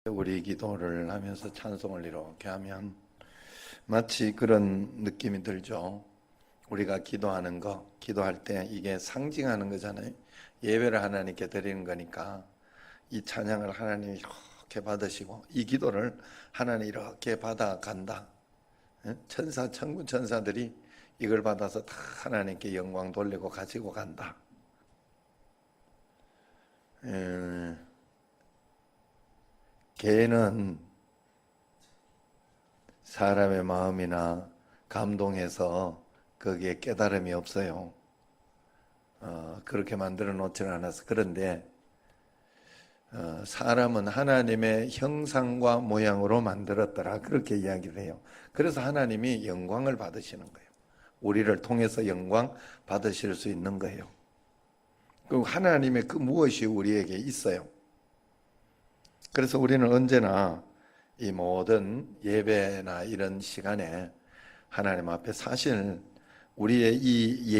우리 기도를 하면서 찬송을 이렇게 하면 마치 그런 느낌이 들죠. 우리가 기도하는 거, 기도할 때 이게 상징하는 거잖아요. 예배를 하나님께 드리는 거니까 이 찬양을 하나님이 이렇게 받으시고 이 기도를 하나님이 이렇게 받아간다. 천사, 천군 천사들이 이걸 받아서 다 하나님께 영광 돌리고 가지고 간다. 개는 사람의 마음이나 감동해서 거기에 깨달음이 없어요. 그렇게 만들어 놓지는 않아서. 그런데 사람은 하나님의 형상과 모양으로 만들었더라, 그렇게 이야기를 해요. 그래서 하나님이 영광을 받으시는 거예요. 우리를 통해서 영광 받으실 수 있는 거예요. 그리고 하나님의 그 무엇이 우리에게 있어요. 그래서 우리는 언제나 이 모든 예배나 이런 시간에 하나님 앞에 사실 우리의 이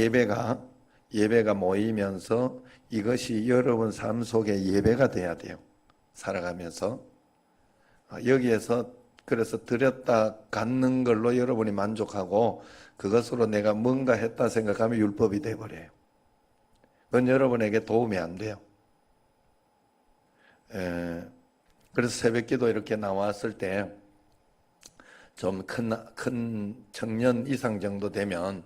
예배가 모이면서 이것이 여러분 삶 속에 예배가 돼야 돼요. 살아가면서 여기에서 그래서 드렸다 갖는 걸로 여러분이 만족하고 그것으로 내가 뭔가 했다 생각하면 율법이 돼버려요. 그건 여러분에게 도움이 안 돼요. 그래서 새벽기도 이렇게 나왔을 때 좀 큰 청년 이상 정도 되면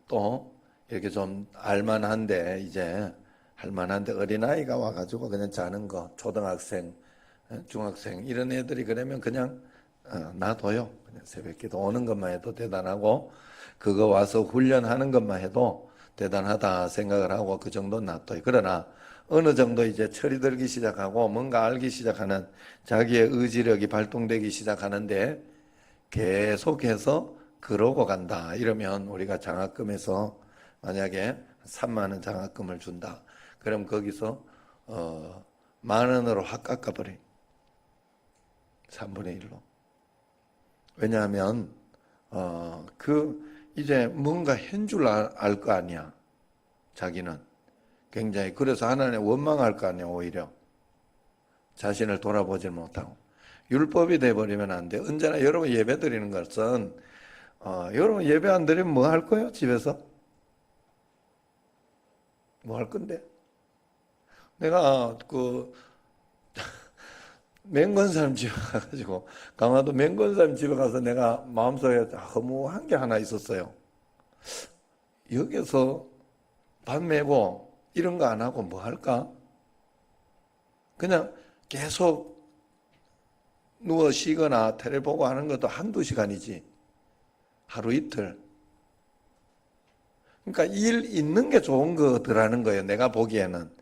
또 이렇게 좀 알만한데 이제 할만한데 어린아이가 와가지고 그냥 자는 거, 초등학생, 중학생 이런 애들이 그러면 그냥 놔둬요. 그냥 새벽기도 오는 것만 해도 대단하고 그거 와서 훈련하는 것만 해도 대단하다 생각을 하고 그 정도 놔둬요. 그러나 어느 정도 이제 철이 들기 시작하고 뭔가 알기 시작하는 자기의 의지력이 발동되기 시작하는데 계속해서 그러고 간다. 이러면 우리가 장학금에서 만약에 3만 원 장학금을 준다. 그럼 거기서 10,000원으로 확 깎아버려요. 3분의 1로. 왜냐하면 이제 뭔가 한 줄 알 거 아니야. 자기는. 굉장히. 그래서 하나님 원망할 거 아니에요. 오히려 자신을 돌아보지 못하고 율법이 돼버리면 안 돼. 언제나 여러분 예배 드리는 것은 여러분 예배 안 드리면 뭐 할 거예요? 집에서 뭐 할 건데? 내가 맹건사람 집에 가가지고 강화도 맹건사람 집에 가서 내가 마음속에 허무한 게 하나 있었어요. 여기서 밥 메고 이런 거 안 하고 뭐 할까? 그냥 계속 누워 쉬거나 텔레 보고 하는 것도 한두 시간이지. 하루 이틀. 그러니까 일 있는 게 좋은 거더라는 거예요. 내가 보기에는.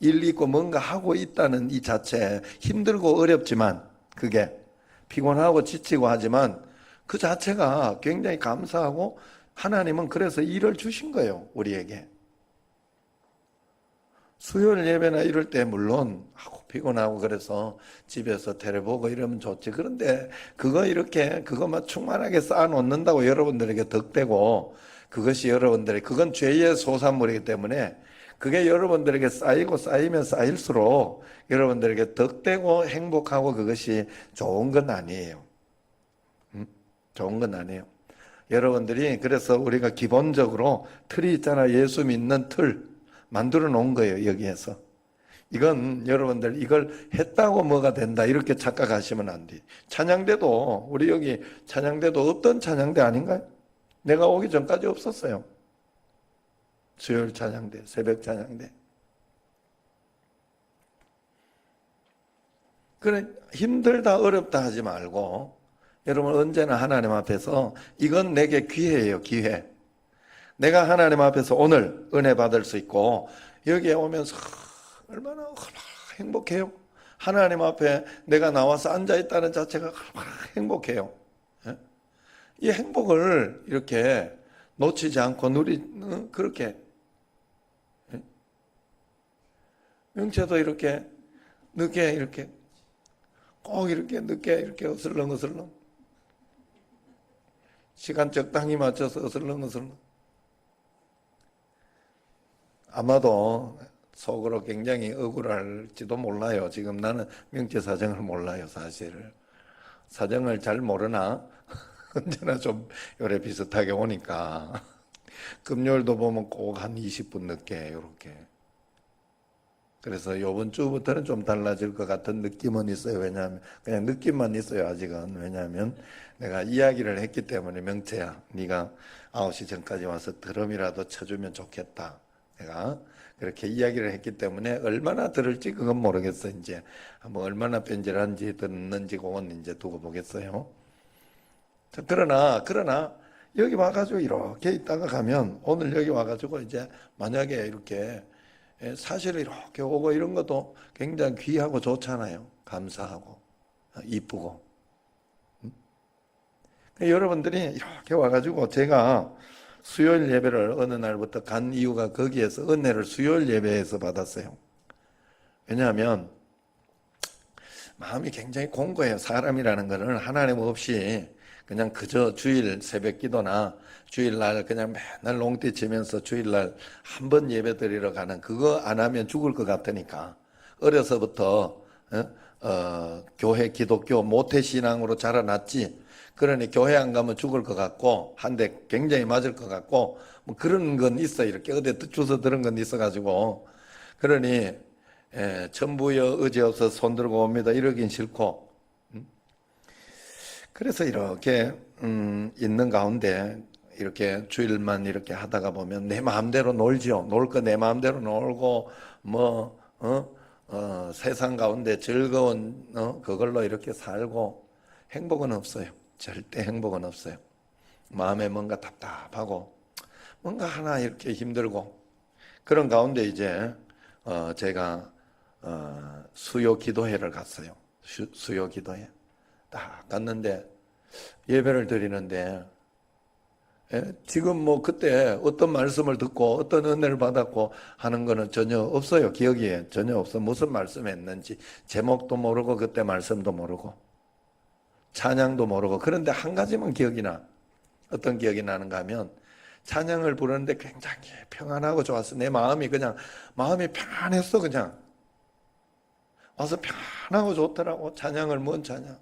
일 있고 뭔가 하고 있다는 이 자체 힘들고 어렵지만 그게 피곤하고 지치고 하지만 그 자체가 굉장히 감사하고 하나님은 그래서 일을 주신 거예요. 우리에게. 수요일 예배나 이럴 때 물론 피곤하고 그래서 집에서 텔레 보고 이러면 좋지. 그런데 그것만 충만하게 쌓아놓는다고 여러분들에게 덕되고 그것이 그건 죄의 소산물이기 때문에 그게 여러분들에게 쌓이면 쌓일수록 여러분들에게 덕되고 행복하고 그것이 좋은 건 아니에요. 좋은 건 아니에요. 여러분들이 그래서 우리가 기본적으로 틀이 있잖아. 예수 믿는 틀 만들어 놓은 거예요. 여기에서. 이건 여러분들 이걸 했다고 뭐가 된다 이렇게 착각하시면 안 돼. 찬양대도 우리 여기 찬양대도 없던 찬양대 아닌가요? 내가 오기 전까지 없었어요. 수요일 찬양대, 새벽 찬양대. 그래 힘들다 어렵다 하지 말고 여러분 언제나 하나님 앞에서 이건 내게 기회예요. 기회. 내가 하나님 앞에서 오늘 은혜 받을 수 있고 여기에 오면서 얼마나 행복해요. 하나님 앞에 내가 나와서 앉아있다는 자체가 얼마나 행복해요. 이 행복을 이렇게 놓치지 않고 그렇게 명체도 이렇게 늦게 이렇게 꼭 이렇게 늦게 이렇게 어슬렁어슬렁 시간 적당히 맞춰서 어슬렁어슬렁 아마도 속으로 굉장히 억울할지도 몰라요. 지금 나는 명체 사정을 몰라요, 사실. 사정을 잘 모르나 언제나 좀 요래 비슷하게 오니까 금요일도 보면 꼭 한 20분 늦게 요렇게. 그래서 요번 주부터는 좀 달라질 것 같은 느낌은 있어요. 왜냐하면 그냥 느낌만 있어요, 아직은. 왜냐하면 내가 이야기를 했기 때문에, 명태야, 네가 9시 전까지 와서 드럼이라도 쳐주면 좋겠다. 내가 그렇게 이야기를 했기 때문에 얼마나 들을지 그건 모르겠어. 이제 뭐 얼마나 뺀질한지 듣는지 그건 이제 두고 보겠어요. 자, 그러나 여기 와가지고 이렇게 있다가 가면, 오늘 여기 와가지고 이제 만약에 이렇게 사실 이렇게 오고 이런 것도 굉장히 귀하고 좋잖아요. 감사하고 이쁘고. 여러분들이 이렇게 와가지고, 제가 수요일 예배를 어느 날부터 간 이유가 거기에서 은혜를 수요일 예배에서 받았어요. 왜냐하면 마음이 굉장히 공고해요. 사람이라는 것은 하나님 없이 그냥 그저 주일 새벽 기도나 주일날 그냥 맨날 농띠 치면서 주일날 한 번 예배 드리러 가는 그거 안 하면 죽을 것 같으니까, 어려서부터 교회 기독교 모태신앙으로 자라났지. 그러니 교회 안 가면 죽을 것 같고 한 대 굉장히 맞을 것 같고 뭐 그런 건 있어. 이렇게 어디 주워 들은 건 있어가지고. 그러니 천부여 의지 없어 손 들고 옵니다 이러긴 싫고. 그래서 이렇게 있는 가운데 이렇게 주일만 이렇게 하다가 보면 내 마음대로 놀지요. 놀 거 내 마음대로 놀고 뭐 세상 가운데 즐거운 그걸로 이렇게 살고, 행복은 없어요. 절대 행복은 없어요. 마음에 뭔가 답답하고 뭔가 하나 이렇게 힘들고, 그런 가운데 이제 제가 수요 기도회를 갔어요. 수요 기도회 딱 갔는데 예배를 드리는데, 지금 뭐 그때 어떤 말씀을 듣고 어떤 은혜를 받았고 하는 거는 전혀 없어요. 기억이 전혀 없어. 무슨 말씀했는지 제목도 모르고 그때 말씀도 모르고 찬양도 모르고. 그런데 한 가지만 기억이 나. 어떤 기억이 나는가 하면, 찬양을 부르는데 굉장히 평안하고 좋았어. 내 마음이 그냥 마음이 평안했어. 그냥 와서 평안하고 좋더라고. 찬양을, 뭔 찬양,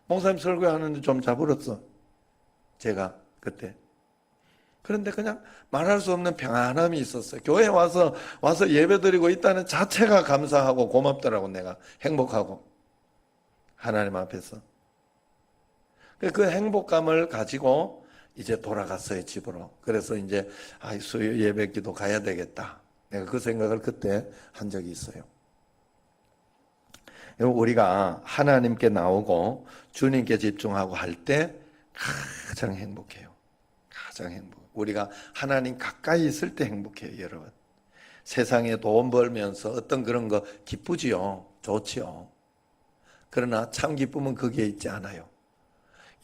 목사님 설교하는데 좀 자불었어 제가 그때. 그런데 그냥 말할 수 없는 평안함이 있었어요. 교회 와서 예배드리고 있다는 자체가 감사하고 고맙더라고. 내가 행복하고, 하나님 앞에서. 그 행복감을 가지고 이제 돌아갔어요, 집으로. 그래서 이제 수요 예배 기도 가야 되겠다. 내가 그 생각을 그때 한 적이 있어요. 우리가 하나님께 나오고 주님께 집중하고 할 때 가장 행복해요. 가장 행복. 우리가 하나님 가까이 있을 때 행복해요, 여러분. 세상에 돈 벌면서 어떤 그런 거 기쁘지요. 좋지요. 그러나 참 기쁨은 거기에 있지 않아요.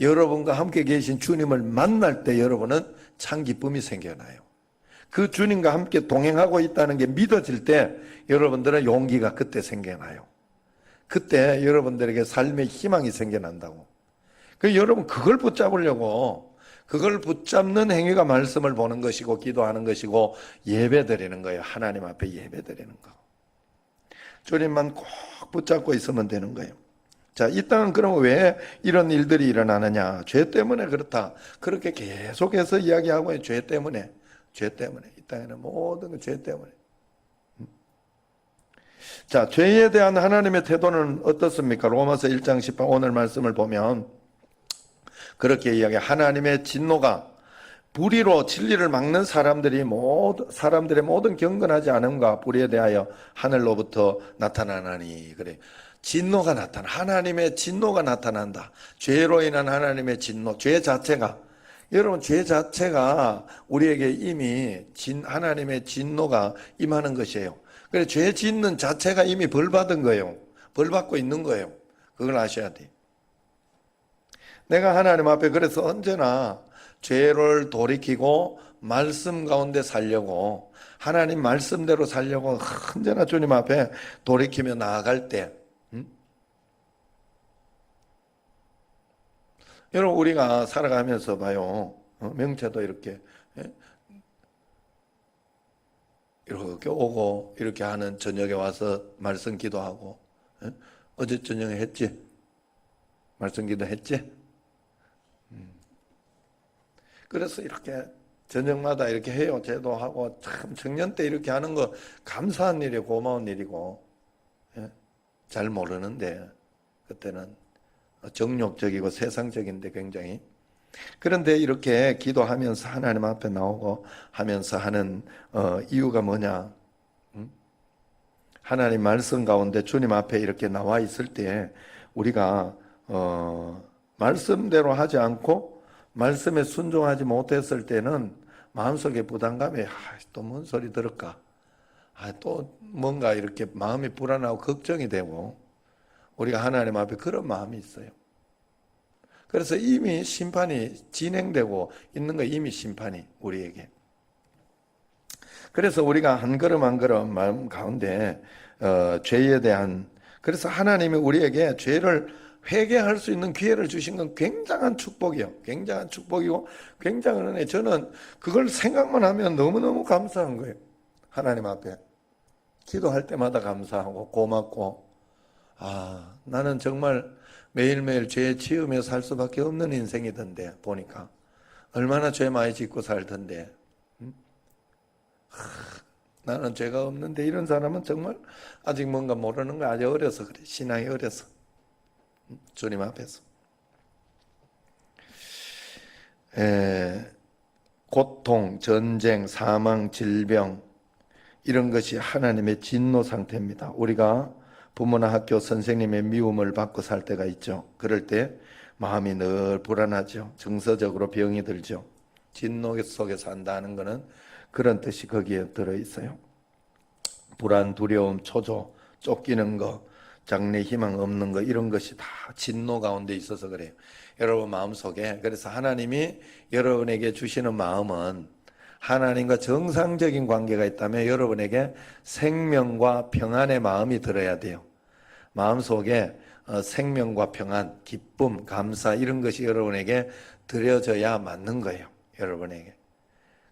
여러분과 함께 계신 주님을 만날 때 여러분은 참 기쁨이 생겨나요. 그 주님과 함께 동행하고 있다는 게 믿어질 때 여러분들은 용기가 그때 생겨나요. 그때 여러분들에게 삶의 희망이 생겨난다고. 여러분 그걸 붙잡으려고, 그걸 붙잡는 행위가 말씀을 보는 것이고 기도하는 것이고 예배드리는 거예요. 하나님 앞에 예배드리는 거. 주님만 꼭 붙잡고 있으면 되는 거예요. 자, 이 땅은 그럼 왜 이런 일들이 일어나느냐? 죄 때문에 그렇다. 그렇게 계속해서 이야기하고, 죄 때문에. 죄 때문에. 이 땅에는 모든 건 죄 때문에. 자, 죄에 대한 하나님의 태도는 어떻습니까? 로마서 1장 18, 오늘 말씀을 보면 그렇게 이야기해. 하나님의 진노가 불의로 진리를 막는 사람들의 모든 경건하지 않음과 불의에 대하여 하늘로부터 나타나나니. 그래. 진노가 나타나. 하나님의 진노가 나타난다. 죄로 인한 하나님의 진노. 죄 자체가, 여러분, 죄 자체가 우리에게 이미 하나님의 진노가 임하는 것이에요. 그래서 죄 짓는 자체가 이미 벌 받은 거예요. 벌 받고 있는 거예요. 그걸 아셔야 돼. 내가 하나님 앞에 그래서 언제나 죄를 돌이키고 말씀 가운데 살려고, 하나님 말씀대로 살려고 언제나 주님 앞에 돌이키며 나아갈 때, 여러분 우리가 살아가면서 봐요. 명체도 이렇게 이렇게 오고 이렇게 하는 저녁에 와서 말씀 기도하고 예? 어제 저녁에 했지? 말씀 기도 했지? 그래서 이렇게 저녁마다 이렇게 해요. 제도하고 참 청년 때 이렇게 하는 거 감사한 일이고 고마운 일이고 예? 잘 모르는데 그때는 정욕적이고 세상적인데 굉장히 그런데 이렇게 기도하면서 하나님 앞에 나오고 하면서 하는 이유가 뭐냐? 하나님 말씀 가운데 주님 앞에 이렇게 나와 있을 때 우리가 말씀대로 하지 않고 말씀에 순종하지 못했을 때는 마음속에 부담감이 또 뭔 소리 들을까? 또 뭔가 이렇게 마음이 불안하고 걱정이 되고 우리가 하나님 앞에 그런 마음이 있어요. 그래서 이미 심판이 진행되고 있는 거 이미 심판이 우리에게. 그래서 우리가 한 걸음 한 걸음 마음 가운데 죄에 대한 그래서 하나님이 우리에게 죄를 회개할 수 있는 기회를 주신 건 굉장한 축복이요. 굉장한 축복이고 굉장한 은혜. 저는 그걸 생각만 하면 너무너무 감사한 거예요. 하나님 앞에 기도할 때마다 감사하고 고맙고 나는 정말 매일매일 죄에 치우며 살 수밖에 없는 인생이던데 보니까 얼마나 죄 많이 짓고 살던데 나는 죄가 없는데 이런 사람은 정말 아직 뭔가 모르는 거 아직 어려서 그래. 신앙이 어려서 주님 앞에서 고통, 전쟁, 사망, 질병 이런 것이 하나님의 진노 상태입니다. 우리가 부모나 학교 선생님의 미움을 받고 살 때가 있죠. 그럴 때 마음이 늘 불안하죠. 정서적으로 병이 들죠. 진노 속에 산다는 것은 그런 뜻이 거기에 들어있어요. 불안, 두려움, 초조, 쫓기는 거, 장래 희망 없는 거 이런 것이 다 진노 가운데 있어서 그래요. 여러분 마음속에 그래서 하나님이 여러분에게 주시는 마음은 하나님과 정상적인 관계가 있다면 여러분에게 생명과 평안의 마음이 들어야 돼요. 마음속에 생명과 평안, 기쁨, 감사 이런 것이 여러분에게 드려져야 맞는 거예요. 여러분에게.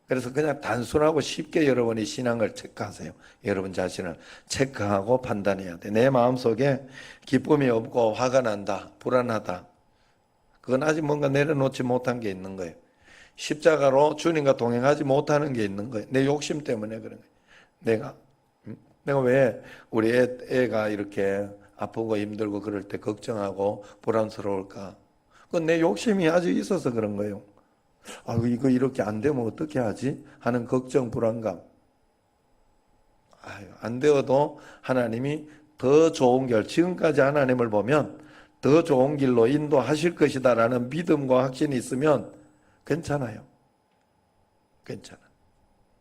그래서 그냥 단순하고 쉽게 여러분이 신앙을 체크하세요. 여러분 자신을 체크하고 판단해야 돼. 내 마음속에 기쁨이 없고 화가 난다, 불안하다. 그건 아직 뭔가 내려놓지 못한 게 있는 거예요. 십자가로 주님과 동행하지 못하는 게 있는 거예요. 내 욕심 때문에 그런 거예요. 내가 왜 우리 애가 이렇게 아프고 힘들고 그럴 때 걱정하고 불안스러울까? 그건 내 욕심이 아직 있어서 그런 거예요. 이거 이렇게 안 되면 어떻게 하지? 하는 걱정, 불안감. 안 되어도 하나님이 더 좋은 길, 지금까지 하나님을 보면 더 좋은 길로 인도하실 것이다라는 믿음과 확신이 있으면 괜찮아요. 괜찮아.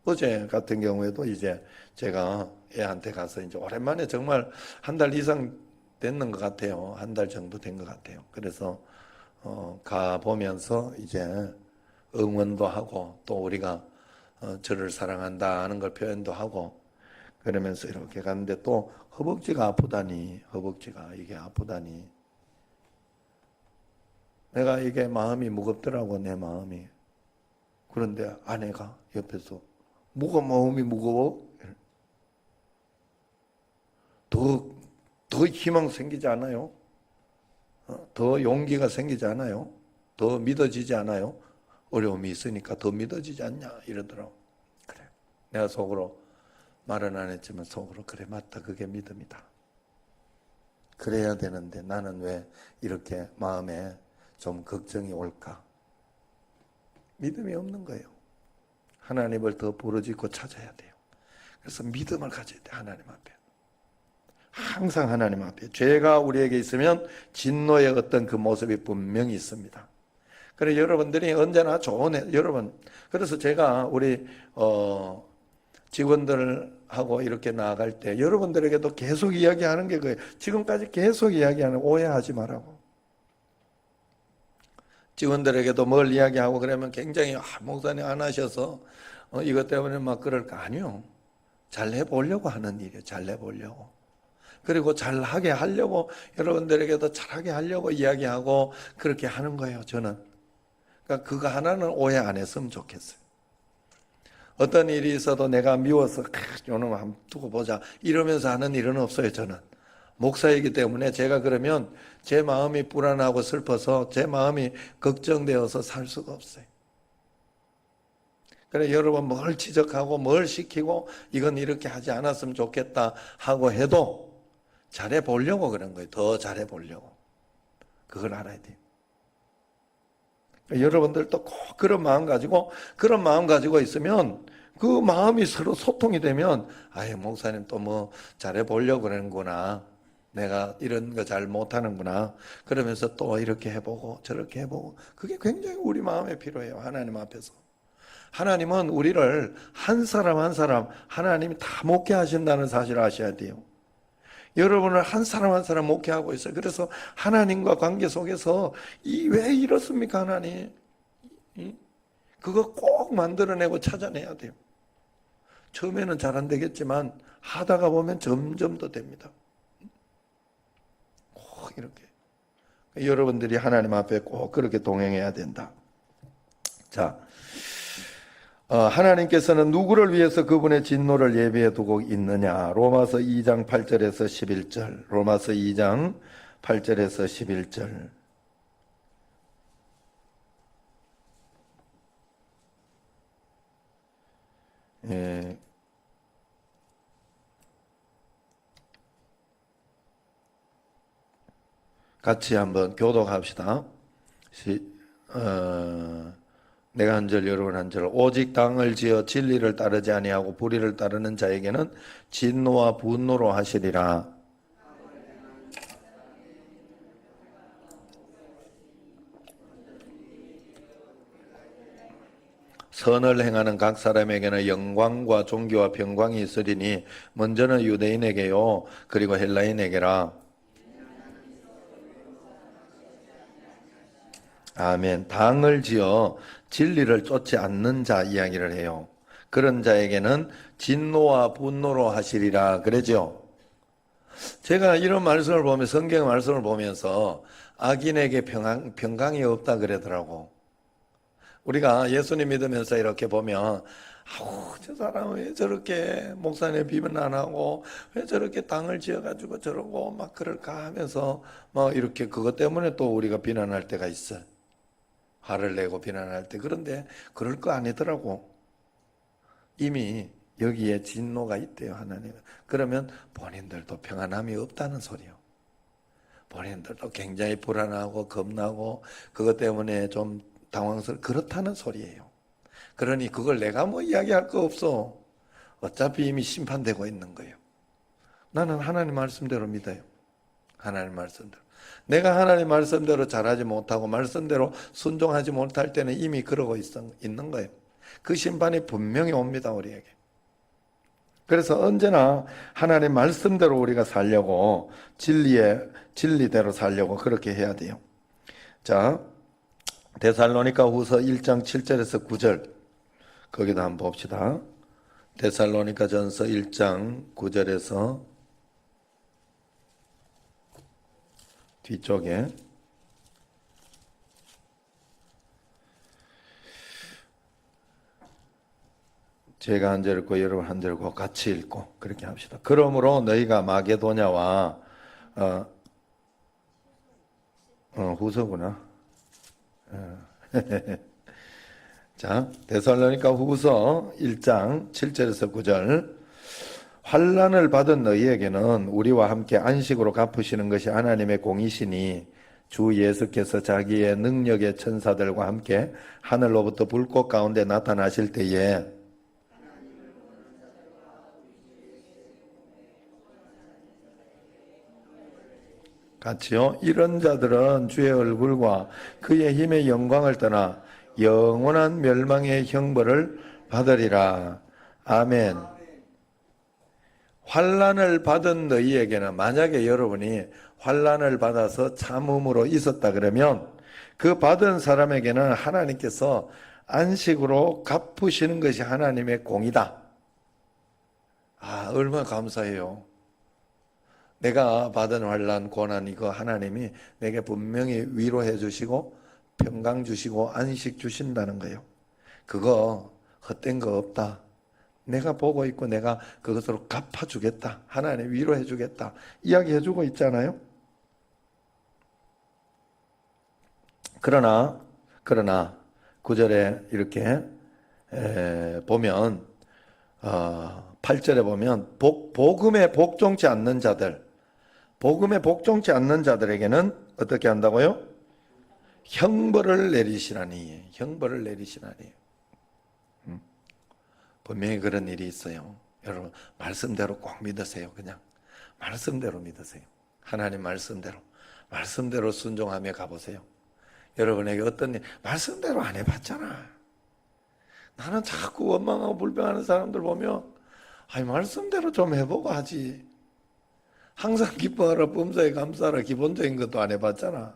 어제 같은 경우에도 이제 제가 애한테 가서 이제 오랜만에 정말 한 달 이상 됐는 것 같아요. 한 달 정도 된 것 같아요. 그래서 가 보면서 이제 응원도 하고 또 우리가 저를 사랑한다 하는 걸 표현도 하고 그러면서 이렇게 갔는데 또 허벅지가 아프다니 허벅지가 이게 아프다니 내가 이게 마음이 무겁더라고 내 마음이. 그런데 아내가 옆에서 뭐가 마음이 무거워? 더 희망 생기지 않아요? 더 용기가 생기지 않아요? 더 믿어지지 않아요? 어려움이 있으니까 더 믿어지지 않냐? 이러더라고. 그래. 내가 속으로 말은 안 했지만 속으로 그래 맞다. 그게 믿음이다. 그래야 되는데 나는 왜 이렇게 마음에 좀 걱정이 올까? 믿음이 없는 거예요. 하나님을 더 부르짖고 찾아야 돼요. 그래서 믿음을 가져야 돼. 하나님 앞에. 항상 하나님 앞에. 죄가 우리에게 있으면 진노의 어떤 그 모습이 분명히 있습니다. 그래 여러분들이 언제나 좋은 여러분. 그래서 제가 우리 직원들하고 이렇게 나아갈 때 여러분들에게도 계속 이야기하는 게 그예요. 지금까지 계속 이야기하는 오해하지 말라고. 직원들에게도 뭘 이야기하고 그러면 굉장히 목사님 안 하셔서 이것 때문에 막 그럴까? 아니요. 잘 해보려고 하는 일이에요. 잘 해보려고. 그리고 잘하게 하려고 여러분들에게도 잘하게 하려고 이야기하고 그렇게 하는 거예요. 저는. 그러니까 그거 하나는 오해 안 했으면 좋겠어요. 어떤 일이 있어도 내가 미워서 요놈 한번 두고 보자 이러면서 하는 일은 없어요. 저는 목사이기 때문에 제가 그러면 제 마음이 불안하고 슬퍼서 제 마음이 걱정되어서 살 수가 없어요. 그래 여러분 뭘 지적하고 뭘 시키고 이건 이렇게 하지 않았으면 좋겠다 하고 해도 잘해 보려고 그런 거예요. 더 잘해 보려고. 그걸 알아야 돼요. 여러분들도 꼭 그런 마음 가지고 있으면 그 마음이 서로 소통이 되면 아예 목사님 또 뭐 잘해 보려고 그러는구나. 내가 이런 거 잘 못하는구나. 그러면서 또 이렇게 해보고 저렇게 해보고 그게 굉장히 우리 마음에 필요해요. 하나님 앞에서. 하나님은 우리를 한 사람 한 사람 하나님이 다 목회하신다는 사실을 아셔야 돼요. 여러분을 한 사람 한 사람 목회하고 있어요. 그래서 하나님과 관계 속에서 왜 이렇습니까 하나님? 그거 꼭 만들어내고 찾아내야 돼요. 처음에는 잘 안 되겠지만 하다가 보면 점점 더 됩니다. 꼭 이렇게. 여러분들이 하나님 앞에 꼭 그렇게 동행해야 된다. 자, 하나님께서는 누구를 위해서 그분의 진노를 예비해 두고 있느냐? 로마서 2장 8절에서 11절. 로마서 2장 8절에서 11절. 예. 같이 한번 교독합시다. 내가 한 절 여러분 한 절. 오직 당을 지어 진리를 따르지 아니하고 불의를 따르는 자에게는 진노와 분노로 하시리라. 선을 행하는 각 사람에게는 영광과 존귀와 평강이 있으리니 먼저는 유대인에게요 그리고 헬라인에게라. 아멘. 당을 지어 진리를 쫓지 않는 자 이야기를 해요. 그런 자에게는 진노와 분노로 하시리라 그러죠. 제가 이런 말씀을 보면 성경 말씀을 보면서 악인에게 평강이 없다 그러더라고. 우리가 예수님 믿으면서 이렇게 보면 아우 저 사람은 왜 저렇게 목사님 비면 안 하고 왜 저렇게 당을 지어가지고 저러고 막 그럴까 하면서 뭐 이렇게 그것 때문에 또 우리가 비난할 때가 있어. 화를 내고 비난할 때. 그런데 그럴 거 아니더라고. 이미 여기에 진노가 있대요 하나님은. 그러면 본인들도 평안함이 없다는 소리요. 본인들도 굉장히 불안하고 겁나고 그것 때문에 좀 그렇다는 소리예요. 그러니 그걸 내가 뭐 이야기할 거 없어. 어차피 이미 심판되고 있는 거예요. 나는 하나님 말씀대로 믿어요. 하나님 말씀대로. 내가 하나님 말씀대로 잘하지 못하고 말씀대로 순종하지 못할 때는 이미 그러고 있는 거예요. 그 심판이 분명히 옵니다 우리에게. 그래서 언제나 하나님 말씀대로 우리가 살려고 진리대로 살려고 그렇게 해야 돼요. 자, 데살로니가 후서 1장 7절에서 9절 거기도 한번 봅시다. 데살로니가 전서 1장 9절에서 뒤쪽에 제가 한 절 읽고 여러분 한 절 읽고 같이 읽고 그렇게 합시다. 그러므로 너희가 마게도냐와 후서구나. 자, 데살로니가 후서 1장 7절에서 9절. 환난을 받은 너희에게는 우리와 함께 안식으로 갚으시는 것이 하나님의 공이시니 주 예수께서 자기의 능력의 천사들과 함께 하늘로부터 불꽃 가운데 나타나실 때에 같이요. 이런 자들은 주의 얼굴과 그의 힘의 영광을 떠나 영원한 멸망의 형벌을 받으리라. 아멘. 환난을 받은 너희에게는 만약에 여러분이 환난을 받아서 참음으로 있었다 그러면 그 받은 사람에게는 하나님께서 안식으로 갚으시는 것이 하나님의 공이다. 아, 얼마나 감사해요. 내가 받은 환난, 고난 이거 하나님이 내게 분명히 위로해 주시고 평강 주시고 안식 주신다는 거예요. 그거 헛된 거 없다. 내가 보고 있고 내가 그것으로 갚아주겠다. 하나님 위로해주겠다. 이야기해주고 있잖아요. 그러나 9절에 이렇게 보면 8절에 보면 복음에 복종치 않는 자들, 복음에 복종치 않는 자들에게는 어떻게 한다고요? 형벌을 내리시나니. 형벌을 내리시나니. 분명히 그런 일이 있어요. 여러분 말씀대로 꼭 믿으세요. 그냥 말씀대로 믿으세요. 하나님 말씀대로 순종하며 가보세요. 여러분에게 어떤 일 말씀대로 안 해봤잖아. 나는 자꾸 원망하고 불평하는 사람들 보면 아니 말씀대로 좀 해보고 하지. 항상 기뻐하라 범사에 감사하라 기본적인 것도 안 해봤잖아.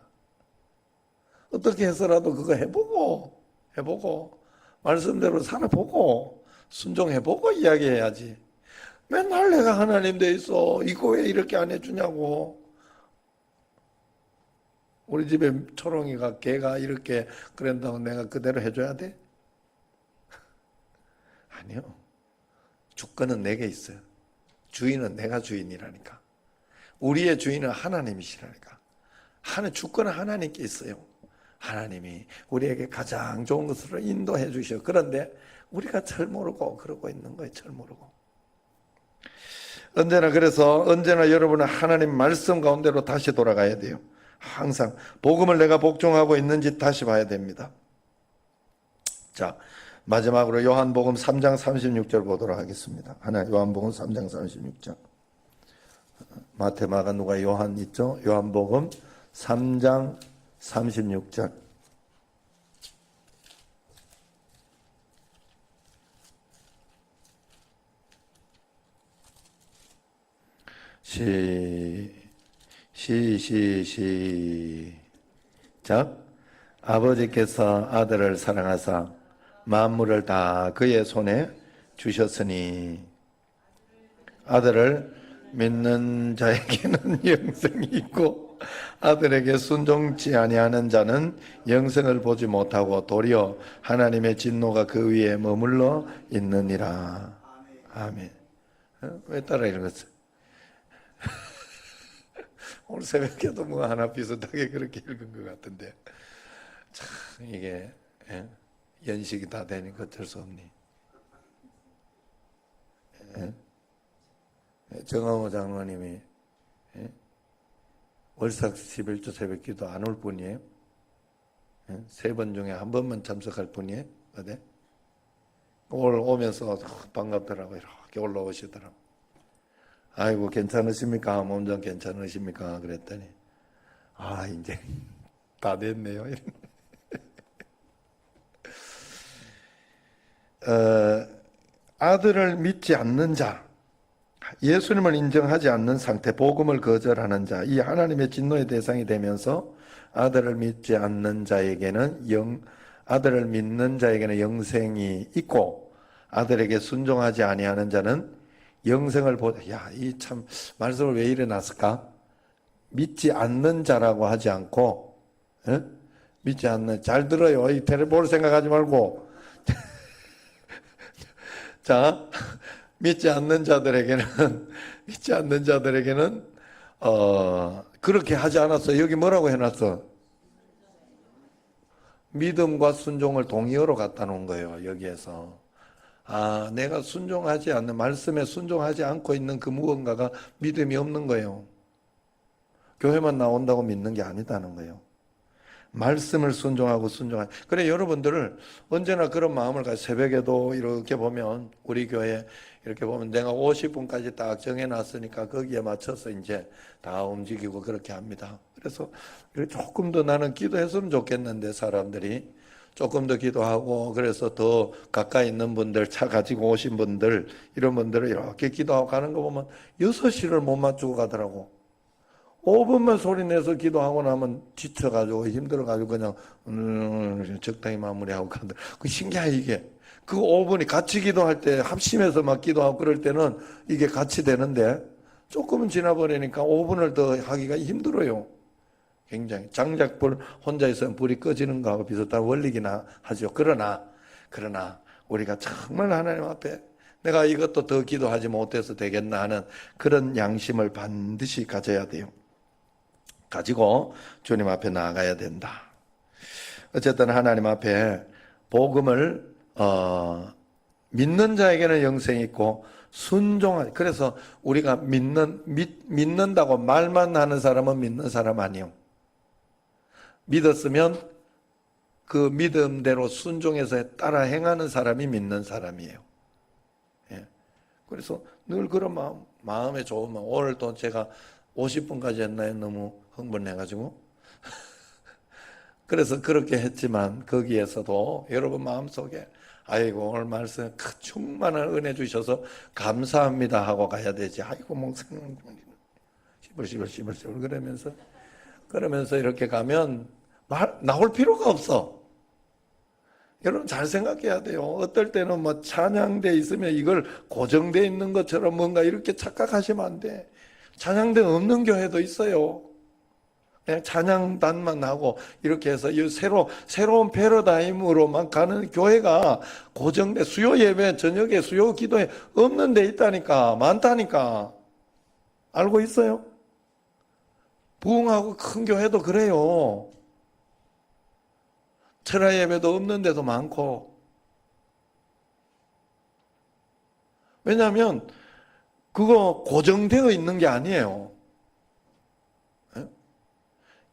어떻게 해서라도 그거 해보고 말씀대로 살아보고 순종해보고 이야기해야지. 맨날 내가 하나님 돼 있어. 이거 왜 이렇게 안 해주냐고. 우리 집에 초롱이가 걔가 이렇게 그런다고 내가 그대로 해줘야 돼? 아니요. 주권은 내게 있어요. 주인은 내가 주인이라니까. 우리의 주인은 하나님이시라니까. 주권은 하나님께 있어요. 하나님이 우리에게 가장 좋은 것으로 인도해 주셔. 그런데 우리가 철 모르고 그러고 있는 거예요. 철 모르고. 언제나 여러분은 하나님 말씀 가운데로 다시 돌아가야 돼요. 항상 복음을 내가 복종하고 있는지 다시 봐야 됩니다. 자, 마지막으로 요한복음 3장 36절 보도록 하겠습니다. 요한복음 3장 36절. 마태, 마가, 누가, 요한 있죠? 요한복음 3장 36절. 시작. 아버지께서 아들을 사랑하사 만물을 다 그의 손에 주셨으니 아들을 믿는 자에게는 영생이 있고 아들에게 순종치 아니하는 자는 영생을 보지 못하고 도리어 하나님의 진노가 그 위에 머물러 있느니라. 아멘. 왜 따라 읽었어요? 오늘 새벽에도 뭐 하나 비슷하게 그렇게 읽은 것 같은데 참 이게 연식이 다 되니까 어쩔 수 없니. 정강호 장로님이 월삭 11조 새벽 기도 안 올 뿐이에요. 3번 중에 한 번만 참석할 뿐이에요. 어디? 오늘 오면서 반갑더라고요. 이렇게 올라오시더라고요. 아이고 괜찮으십니까? 몸 좀 괜찮으십니까? 그랬더니 이제 다 됐네요. 아들을 믿지 않는 자, 예수님을 인정하지 않는 상태, 복음을 거절하는 자, 이 하나님의 진노의 대상이 되면서 아들을 믿지 않는 자에게는 아들을 믿는 자에게는 영생이 있고 아들에게 순종하지 아니하는 자는 영생을 보자. 이 참 말씀을 왜 이래 놨을까? 믿지 않는 자라고 하지 않고 믿지 않는, 잘 들어요. 이 테레볼 생각하지 말고 자, 믿지 않는 자들에게는 그렇게 하지 않았어. 여기 뭐라고 해놨어? 믿음과 순종을 동의어로 갖다 놓은 거예요. 여기에서 내가 순종하지 않는, 말씀에 순종하지 않고 있는 그 무언가가 믿음이 없는 거예요. 교회만 나온다고 믿는 게 아니다는 거예요. 말씀을 순종하고 그래 여러분들을 언제나 그런 마음을 가지고 새벽에도 이렇게 보면 우리 교회 이렇게 보면 내가 50분까지 딱 정해놨으니까 거기에 맞춰서 이제 다 움직이고 그렇게 합니다. 그래서 조금 더 나는 기도했으면 좋겠는데 사람들이 조금 더 기도하고 그래서 더 가까이 있는 분들, 차 가지고 오신 분들, 이런 분들을 이렇게 기도하고 가는 거 보면 6시를 못 맞추고 가더라고. 5분만 소리 내서 기도하고 나면 지쳐가지고 힘들어가지고 그냥 적당히 마무리하고 가더라고. 그 신기해 이게. 그 5분이 같이 기도할 때 합심해서 막 기도하고 그럴 때는 이게 같이 되는데 조금은 지나버리니까 5분을 더 하기가 힘들어요. 굉장히. 장작불 혼자 있으면 불이 꺼지는 거하고 비슷한 원리긴 하죠. 그러나 우리가 정말 하나님 앞에 내가 이것도 더 기도하지 못해서 되겠나 하는 그런 양심을 반드시 가져야 돼요. 가지고 주님 앞에 나아가야 된다. 어쨌든 하나님 앞에 복음을 믿는 자에게는 영생이 있고 순종한, 그래서 우리가 믿는다고 말만 하는 사람은 믿는 사람 아니에요. 믿었으면 그 믿음대로 순종해서 따라 행하는 사람이 믿는 사람이에요. 예. 그래서 늘 그런 마음에 좋은 마음. 오늘 또 제가 50분까지 했나요? 너무 흥분해가지고. 그래서 그렇게 했지만 거기에서도 여러분 마음속에 아이고 오늘 말씀 충만한 은혜 주셔서 감사합니다 하고 가야 되지. 아이고 목사님 시벌시벌 그러면서 이렇게 가면 나올 필요가 없어. 여러분 잘 생각해야 돼요. 어떨 때는 뭐 찬양대 있으면 이걸 고정돼 있는 것처럼 뭔가 이렇게 착각하시면 안 돼. 찬양대 없는 교회도 있어요. 그냥 찬양단만 하고 이렇게 해서 새로운 패러다임으로만 가는 교회가 고정돼, 수요 예배, 저녁에 수요 기도에 없는 데 있다니까, 많다니까. 알고 있어요? 부흥하고 큰 교회도 그래요. 철야 예배도 없는 데도 많고. 왜냐하면 그거 고정되어 있는 게 아니에요.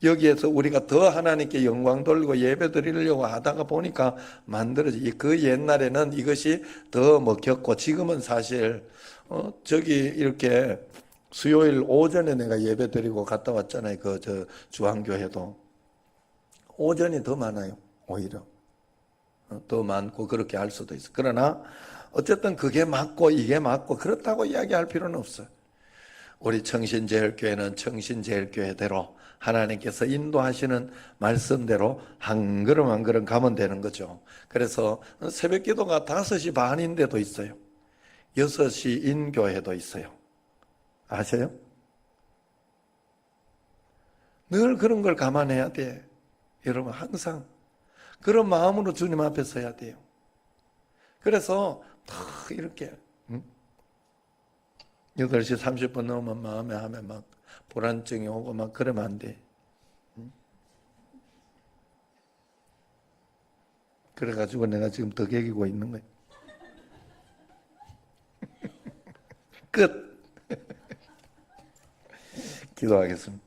여기에서 우리가 더 하나님께 영광 돌리고 예배 드리려고 하다가 보니까 만들어지. 그 옛날에는 이것이 더 먹혔고 지금은 사실 저기 이렇게 수요일 오전에 내가 예배 드리고 갔다 왔잖아요. 저 주한교회도 오전이 더 많아요. 오히려 더 많고 그렇게 할 수도 있어. 그러나 어쨌든 그게 맞고 이게 맞고 그렇다고 이야기할 필요는 없어요. 우리 청신제일교회는 청신제일교회대로 하나님께서 인도하시는 말씀대로 한 걸음 한 걸음 가면 되는 거죠. 그래서 새벽 기도가 5시 반인 데도 있어요. 6시인 교회도 있어요. 아세요? 늘 그런 걸 감안해야 돼. 여러분 항상 그런 마음으로 주님 앞에 서야 돼요. 그래서 다 이렇게 8시 30분 넘으면 마음에 하면 막 불안증이 오고 막 그러면 안 돼. 그래가지고 내가 지금 더 개기고 있는 거야. 끝. 기도하겠습니다.